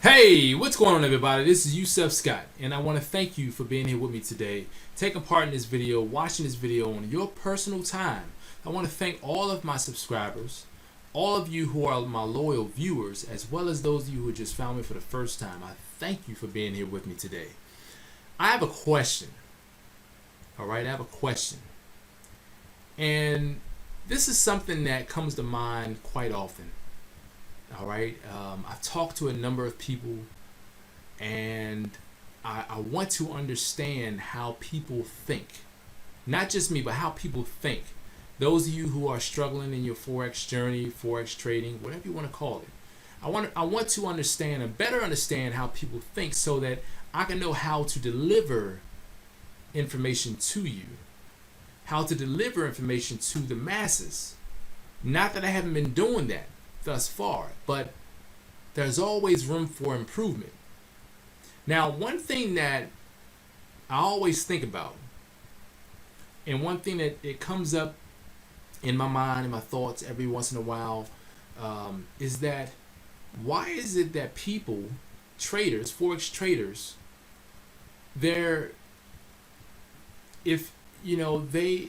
Hey, what's going on, everybody? This is Yusef Scott, and I want to thank you for being here with me today, taking part in this video, watching this video on your personal time. I want to thank all of my subscribers, all of you who are my loyal viewers, as well as those of you who just found me for the first time. I thank you for being here with me today. I have a question. All right, I have a question. And this is something that comes to mind quite often. All right, I've talked to a number of people, and I want to understand how people think. Not just me, but how people think. Those of you who are struggling in your Forex journey, Forex trading, whatever you want to call it. I want to understand and better understand how people think so that I can know how to deliver information to you. How to deliver information to the masses. Not that I haven't been doing that thus far, but there's always room for improvement. Now, one thing that I always think about, and one thing that it comes up in my mind and my thoughts every once in a while, is that why is it that people, traders, Forex traders, they're, if you know, I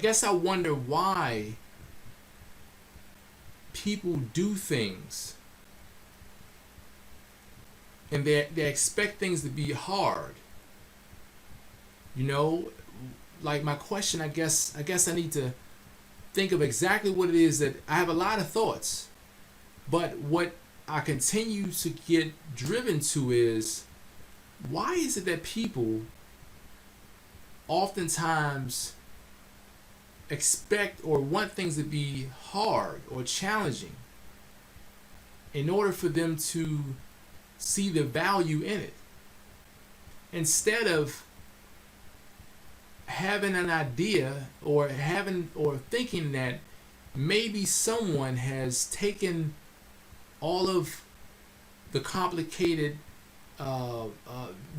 guess I wonder why people do things and they expect things to be hard. You know, like my question, I guess I need to think of exactly what it is that I have a lot of thoughts, but what I continue to get driven to is, why is it that people oftentimes expect or want things to be hard or challenging in order for them to see the value in it, instead of having an idea or thinking that maybe someone has taken all of the complicated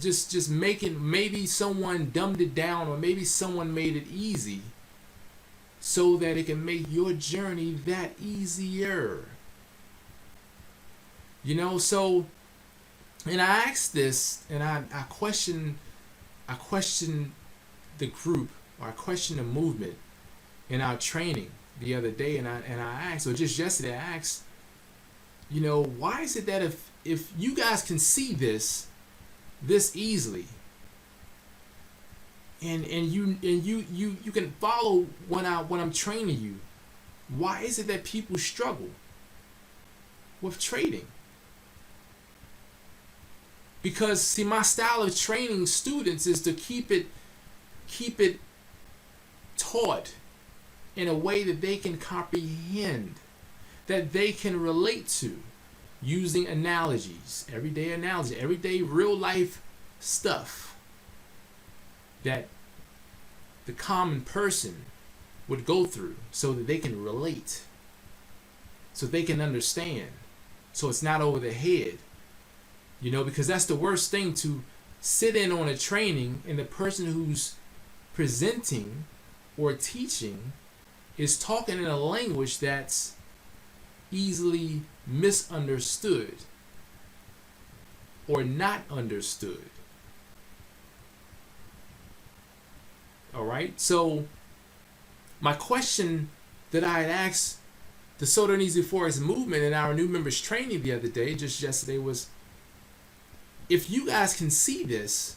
just making, maybe someone dumbed it down, or maybe someone made it easy so that it can make your journey that easier. You know, so, and I asked this, and I question the group, or I question the movement in our training the other day, and I asked, or just yesterday, I asked, you know, why is it that if you guys can see this easily, and you can follow when I'm training you, why is it that people struggle with trading? Because, see, my style of training students is to keep it taught in a way that they can comprehend, that they can relate to, using analogies, everyday real life stuff that the common person would go through, so that they can relate, so they can understand, so it's not over their head. You know, because that's the worst thing, to sit in on a training and the person who's presenting or teaching is talking in a language that's easily misunderstood or not understood. All right, so my question that I had asked the So Darn Easy Forex movement in our new members training the other day, just yesterday, was, if you guys can see this,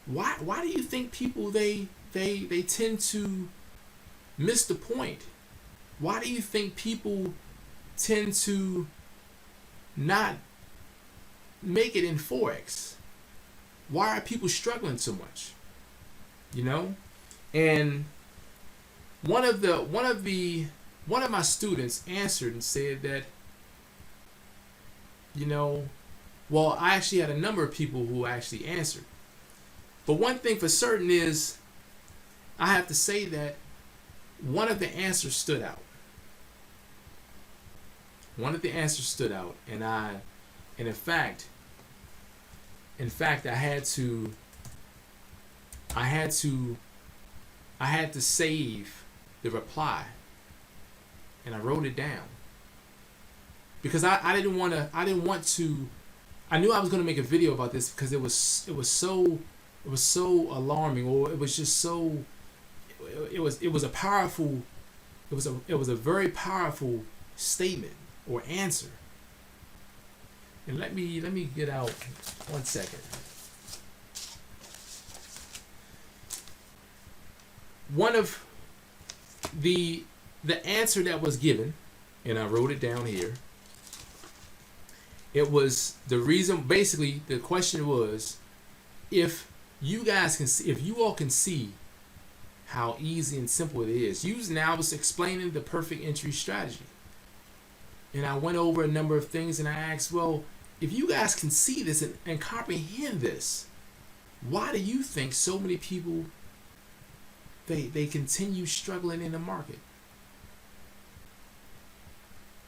why do you think people they tend to miss the point? Why do you think people tend to not make it in Forex? Why are people struggling so much? You know? And one of my students answered and said that, you know, well, I actually had a number of people who actually answered. But one thing for certain is, I have to say that one of the answers stood out. One of the answers stood out, and in fact, I had to save the reply, and I wrote it down, because I didn't want to. I knew I was going to make a video about this because it was so alarming, or it was just so it was a powerful it was a very powerful statement or answer. And let me get out 1 second. One of the answer that was given, and I wrote it down here. It was the reason. Basically, the question was, if you all can see how easy and simple it is. I was explaining the perfect entry strategy, and I went over a number of things, and I asked, well, if you guys can see this and comprehend this, why do you think so many people they continue struggling in the market?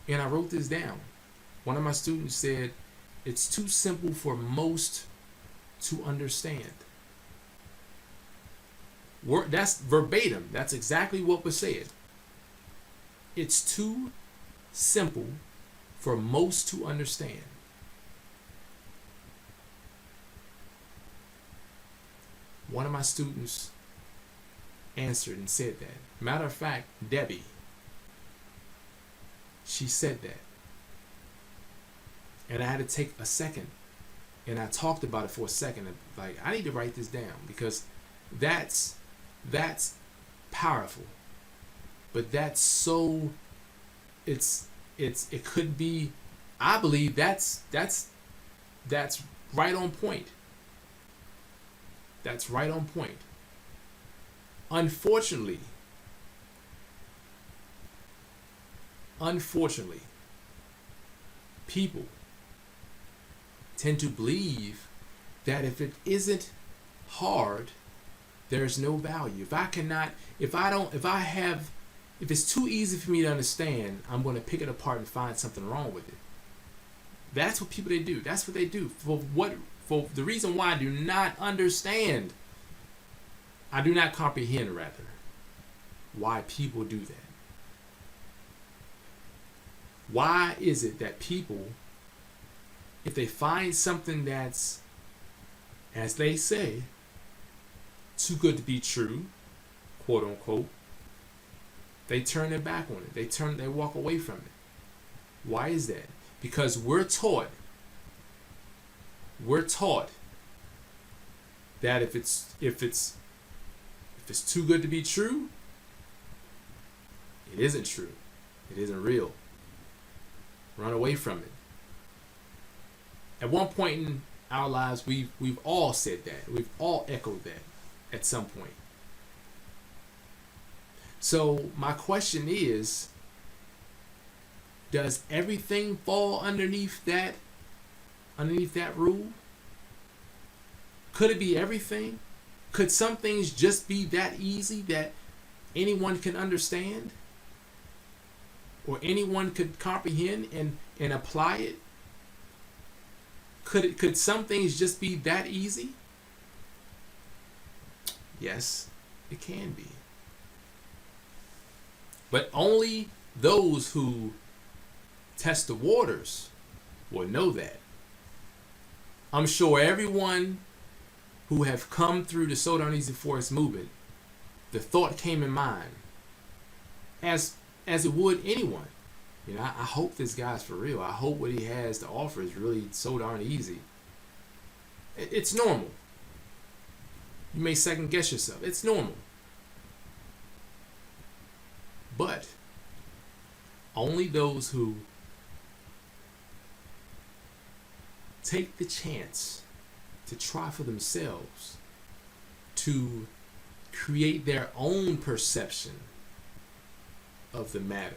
And I wrote this down. One of my students said, it's too simple for most to understand. That's verbatim. That's exactly what was said. It's too simple for most to understand. One of my students answered and said that. Matter of fact, Debbie, she said that. And I had to take a second, and I talked about it for a second. Like, I need to write this down, because that's powerful. But that's so, it could be, I believe that's right on point. That's right on point. Unfortunately, people tend to believe that if it isn't hard, there's no value. If it's too easy for me to understand, I'm going to pick it apart and find something wrong with it. That's what people do. That's what they do. For the reason why I do not understand, I do not comprehend, rather, why people do that. Why is it that people, if they find something that's, as they say, too good to be true, quote unquote, they turn their back on it. They walk away from it. Why is that? Because we're taught that if it's too good to be true, it isn't true. It isn't real. Run away from it. At one point in our lives, we've all said that. We've all echoed that at some point. So my question is, does everything fall underneath that rule? Could it be everything? Could some things just be that easy that anyone can understand? Or anyone could comprehend and apply it? Could some things just be that easy? Yes, it can be. But only those who test the waters will know that. I'm sure everyone who have come through the So Darn Easy Forex movement, the thought came in mind, as it would anyone. You know, I hope this guy's for real. I hope what he has to offer is really so darn easy. It's normal. You may second guess yourself. It's normal. But only those who take the chance to try for themselves, to create their own perception of the matter,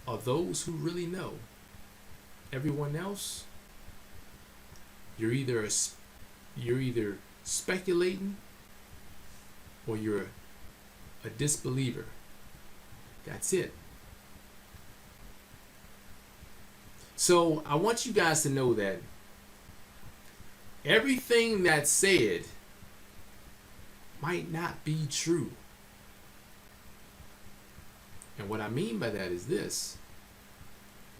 are those who really know. Everyone else, you're either speculating or you're a disbeliever. That's it. So I want you guys to know that everything that's said might not be true. And what I mean by that is this.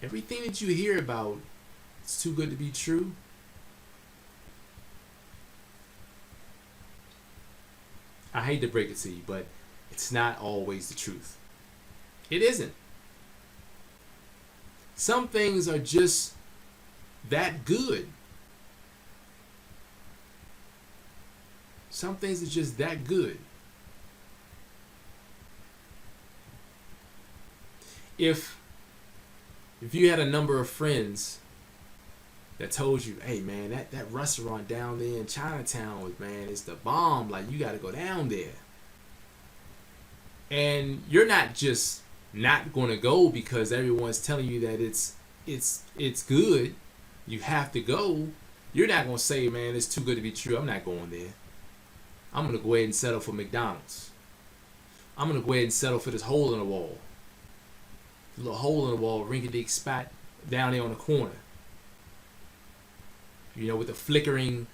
Everything that you hear about, it's too good to be true. I hate to break it to you, but it's not always the truth. It isn't. Some things are just that good. Some things are just that good. If you had a number of friends that told you, hey man, that restaurant down there in Chinatown, man, it's the bomb, like you gotta go down there. And you're not just not gonna go because everyone's telling you that it's good. You have to go. You're not gonna say, man, it's too good to be true, I'm not going there. I'm gonna go ahead and settle for McDonald's. I'm gonna go ahead and settle for this hole in the wall. The little hole in the wall, rinky-dink spot down there on the corner. You know, with the flickering,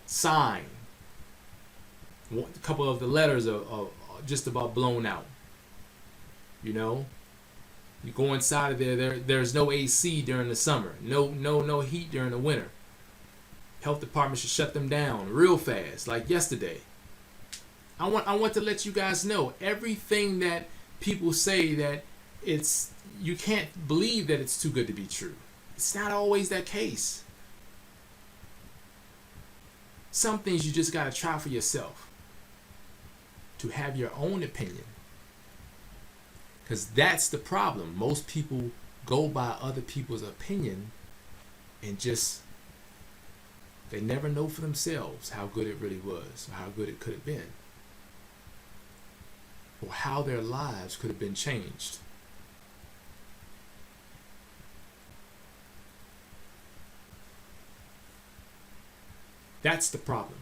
sign. A couple of the letters are just about blown out. You know, you go inside of there's no AC during the summer, no heat during the winter. Health department should shut them down real fast, like yesterday. I want to let you guys know everything that people say that you can't believe that it's too good to be true. It's not always that case. Some things you just gotta try for yourself. To have your own opinion. Because that's the problem. Most people go by other people's opinion and they never know for themselves how good it really was, or how good it could have been, or how their lives could have been changed. That's the problem.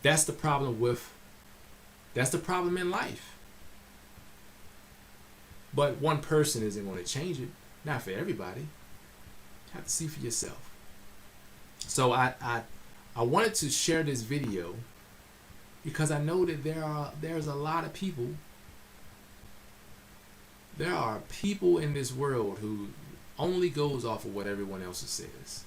That's the problem in life. But one person isn't going to change it. Not for everybody. You have to see for yourself. So I wanted to share this video because I know that there's a lot of people. There are people in this world who only goes off of what everyone else says.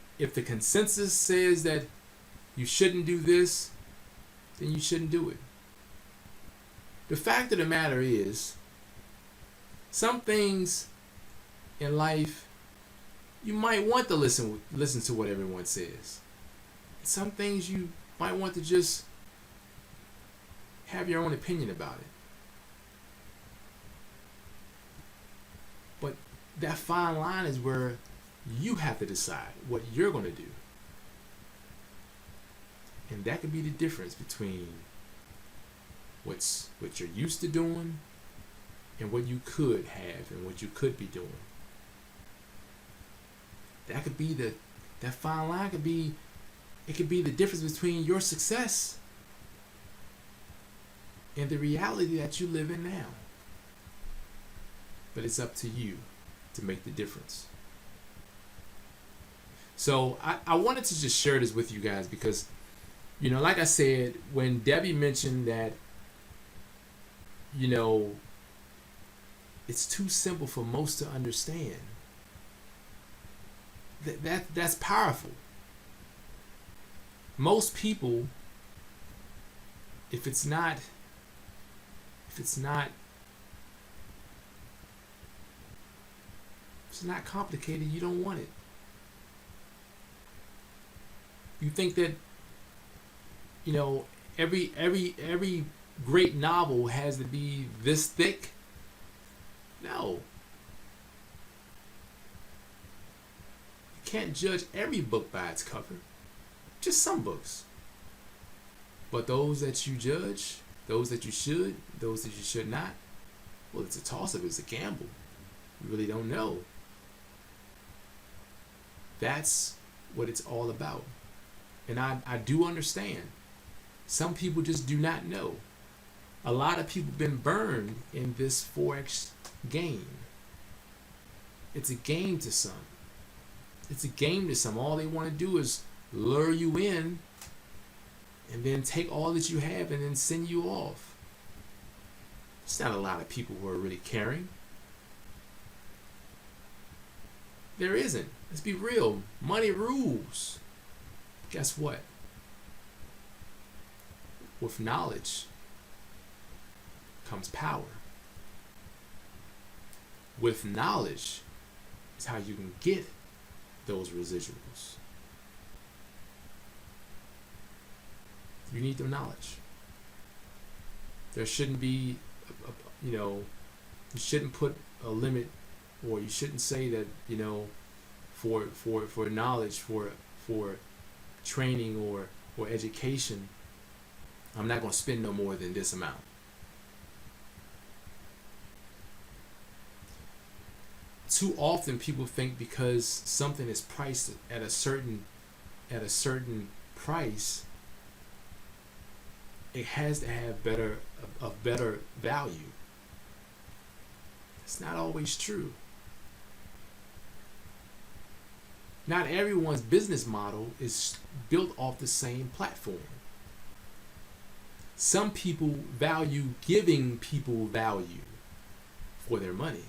If the consensus says that you shouldn't do this, then you shouldn't do it. The fact of the matter is, some things in life you might want to listen to what everyone says. Some things you might want to just have your own opinion about it. But that fine line is where you have to decide what you're going to do. And that could be the difference between what you're used to doing and what you could have and what you could be doing. That could be that fine line could be the difference between your success and the reality that you live in now. But it's up to you to make the difference. So I wanted to just share this with you guys because, like I said, when Debbie mentioned that, it's too simple for most to understand. That's powerful. Most people, if it's not complicated, you don't want it. You think that every great novel has to be this thick? No. You can't judge every book by its cover. Just some books. But those that you judge, those that you should, those that you should not, well, it's a toss-up, it's a gamble. You really don't know. That's what it's all about. And I do understand. Some people just do not know. A lot of people have been burned in this Forex game. It's a game to some. It's a game to some. All they want to do is lure you in and then take all that you have and then send you off. It's not a lot of people who are really caring. There isn't. Let's be real. Money rules. Guess what? With knowledge comes power. With knowledge is how you can get those residuals. You need the knowledge. There shouldn't be, you shouldn't put a limit, or you shouldn't say that, for knowledge, for training or education, I'm not going to spend no more than this amount. Too often people think because something is priced at a certain price, it has to have better value. It's not always true. Not everyone's business model is built off the same platform. Some people value giving people value for their money,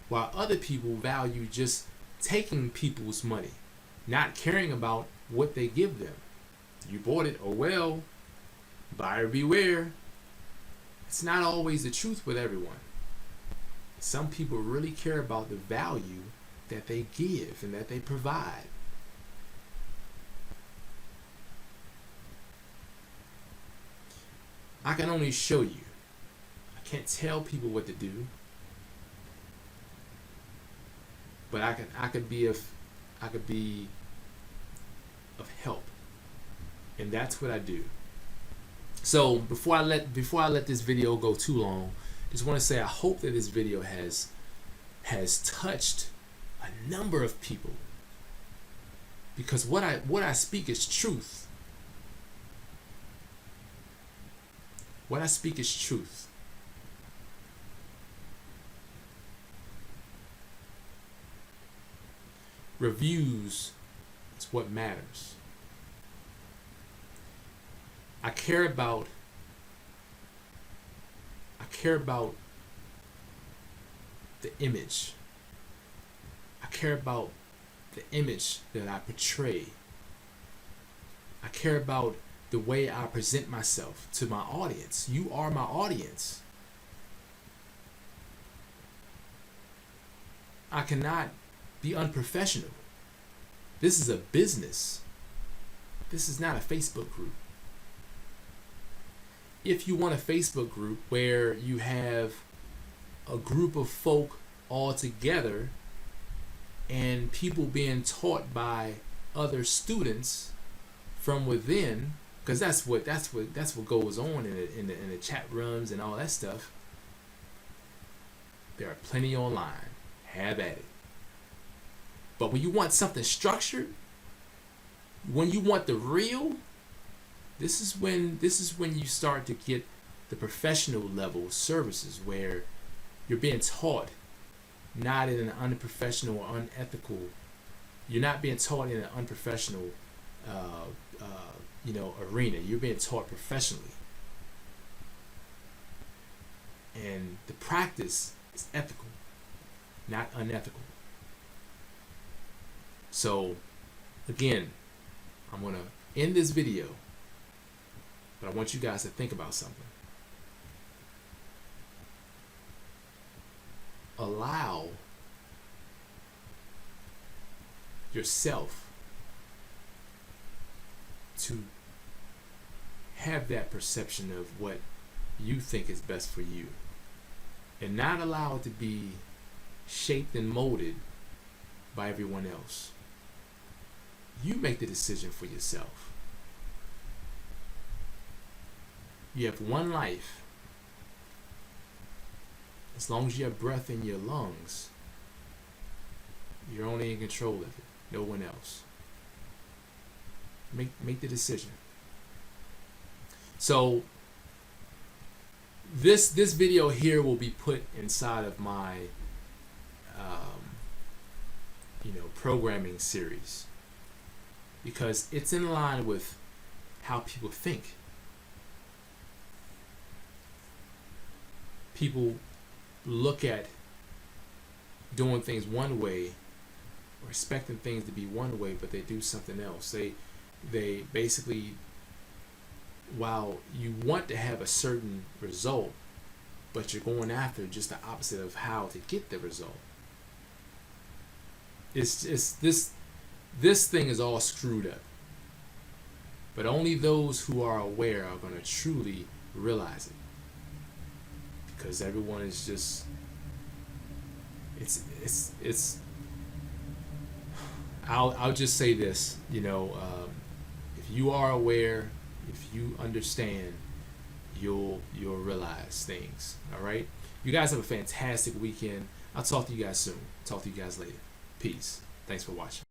while other people value just taking people's money, not caring about what they give them. You bought it, oh well, buyer beware. It's not always the truth with everyone. Some people really care about the value that they give and that they provide. I can only show you. I can't tell people what to do. But I could be of help. And that's what I do. So before I let this video go too long, I just want to say I hope that this video has touched a number of people, because what I speak is truth. What I speak is truth. Reviews is what matters. I care about the image. I care about the image that I portray. I care about the way I present myself to my audience. You are my audience. I cannot be unprofessional. This is a business. This is not a Facebook group. If you want a Facebook group where you have a group of folk all together and people being taught by other students from within, because that's what goes on in the chat rooms and all that stuff. There are plenty online. Have at it. But when you want something structured, when you want the real, this is when you start to get the professional level services where you're being taught not in an unprofessional or unethical. You're not being taught in an unprofessional arena. You're being taught professionally, and the practice is ethical, not unethical. So again, I'm going to end this video, but I want you guys to think about something. Allow yourself to have that perception of what you think is best for you, and not allow it to be shaped and molded by everyone else. You make the decision for yourself. You have one life. As long as you have breath in your lungs, you're only in control of it. No one else. Make the decision. So this video here will be put inside of my programming series, because it's in line with how people think. People look at doing things one way or expecting things to be one way, but they do something else. They basically, while you want to have a certain result, but you're going after just the opposite of how to get the result. It's this thing is all screwed up. But only those who are aware are going to truly realize it. Because everyone is just, it's I'll just say this, if you are aware, if you understand, you'll realize things. All right, you guys have a fantastic weekend. I'll talk to you guys soon. Talk to you guys later. Peace. Thanks for watching.